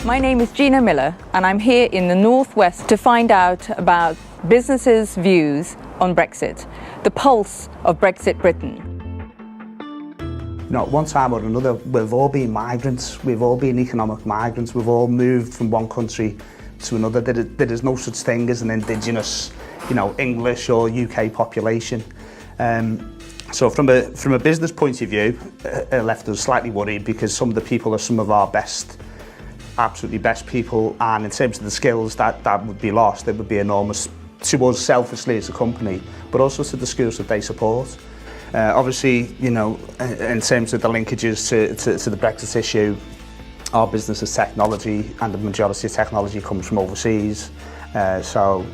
My name is Gina Miller and I'm here in the Northwest to find out about businesses' views on Brexit, the pulse of Brexit Britain. You know, at one time or another, we've all been migrants, we've all been economic migrants, we've all moved from one country to another. There is no such thing as an indigenous, English or UK population. So from a business point of view, it left us slightly worried because some of the people are some of our absolutely best people, and in terms of the skills that would be lost, it would be enormous to us selfishly as a company, but also to the schools that they support. Obviously, in terms of the linkages to the Brexit issue, our business is technology, and the majority of technology comes from overseas. So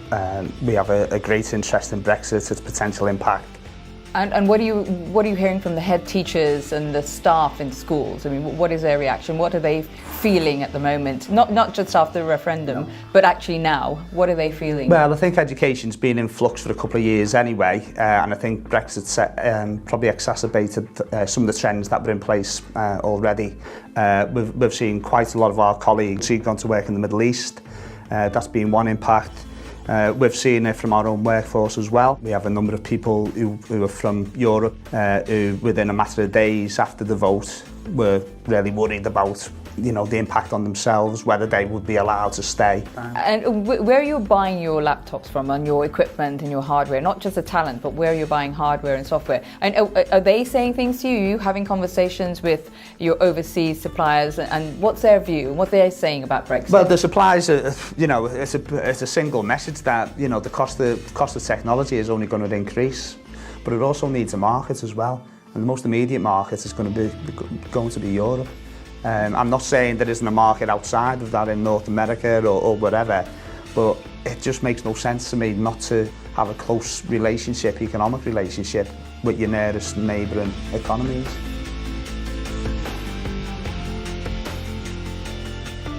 we have a great interest in Brexit, its potential impact. And what are you hearing from the head teachers and the staff in schools? I mean, what is their reaction? What are they feeling at the moment? Not just after the referendum, but actually now. What are they feeling? Well, I think education's been in flux for a couple of years anyway, and I think Brexit's probably exacerbated some of the trends that were in place already. We've seen quite a lot of our colleagues who've gone to work in the Middle East. That's been one impact. We've seen it from our own workforce as well. We have a number of people who are from Europe who, within a matter of days after the vote, were really worried about the impact on themselves, whether they would be allowed to stay. And where are you buying your laptops from, and your equipment and your hardware? Not just the talent, but where are you buying hardware and software? And are they saying things to you? Are you having conversations with your overseas suppliers, and what's their view? What they're saying about Brexit? Well, the suppliers, it's a single message that the cost of technology is only going to increase, but it also needs a market as well. And the most immediate market is going to be Europe. I'm not saying there isn't a market outside of that in North America or whatever, but it just makes no sense to me not to have a close economic relationship with your nearest neighbouring economies.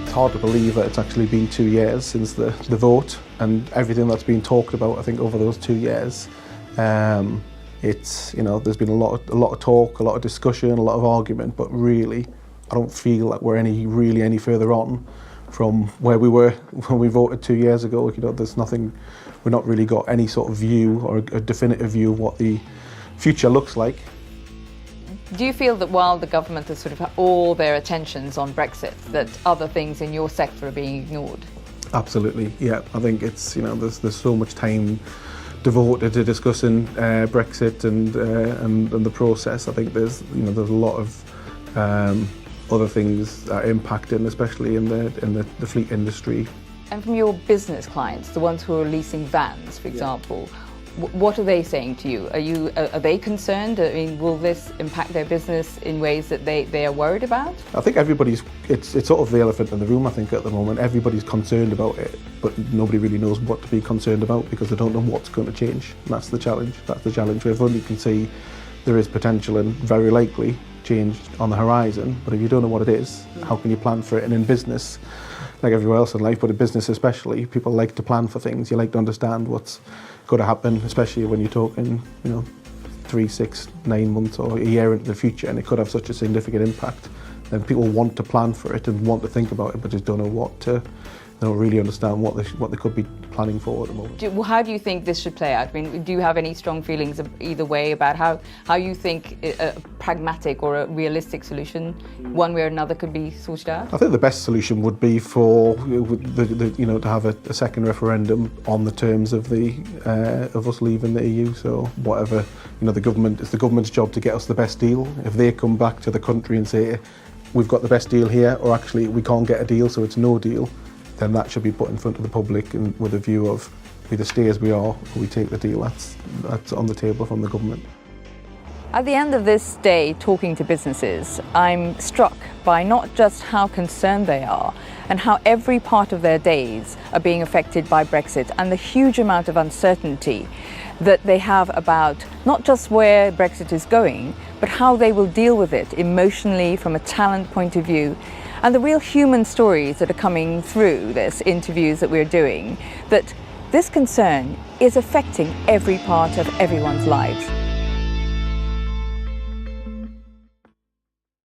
It's hard to believe that it's actually been 2 years since the vote, and everything that's been talked about, I think, over those 2 years. It's, there's been a lot of talk, a lot of discussion, a lot of argument, but really, I don't feel like we're any further on from where we were when we voted 2 years ago. There's nothing, we've not really got any sort of view or a definitive view of what the future looks like. Do you feel that while the government has sort of had all their attentions on Brexit, that other things in your sector are being ignored? Absolutely, yeah. I think it's, there's so much time devoted to discussing Brexit and the process. I think there's a lot of other things that are impacting, especially in the fleet industry. And from your business clients, the ones who are leasing vans, for example, what are they saying to you? Are they concerned? I mean, will this impact their business in ways that they are worried about? I think it's sort of the elephant in the room, I think, at the moment. Everybody's concerned about it, but nobody really knows what to be concerned about because they don't know what's going to change. And that's the challenge. Everybody can see there is potential and very likely change on the horizon, but if you don't know what it is, how can you plan for it? And in business, like everywhere else in life, but in business especially, people like to plan for things. You like to understand what's going to happen, especially when you're talking, 3, 6, 9 months or a year into the future, and it could have such a significant impact. Then people want to plan for it and want to think about it, but just don't know they don't really understand what they could be planning for at the moment. How do you think this should play out? I mean, do you have any strong feelings either way about how you think a pragmatic or a realistic solution, one way or another, could be sorted out? I think the best solution would be for to have a second referendum on the terms of of us leaving the EU. So whatever, it's the government's job to get us the best deal. If they come back to the country and say, we've got the best deal here, or actually we can't get a deal, so it's no deal, then that should be put in front of the public and with a view of either stay as we are or we take the deal that's on the table from the government. At the end of this day talking to businesses, I'm struck by not just how concerned they are and how every part of their days are being affected by Brexit, and the huge amount of uncertainty that they have about not just where Brexit is going, but how they will deal with it emotionally from a talent point of view. And the real human stories that are coming through this interviews that we're doing, that this concern is affecting every part of everyone's lives.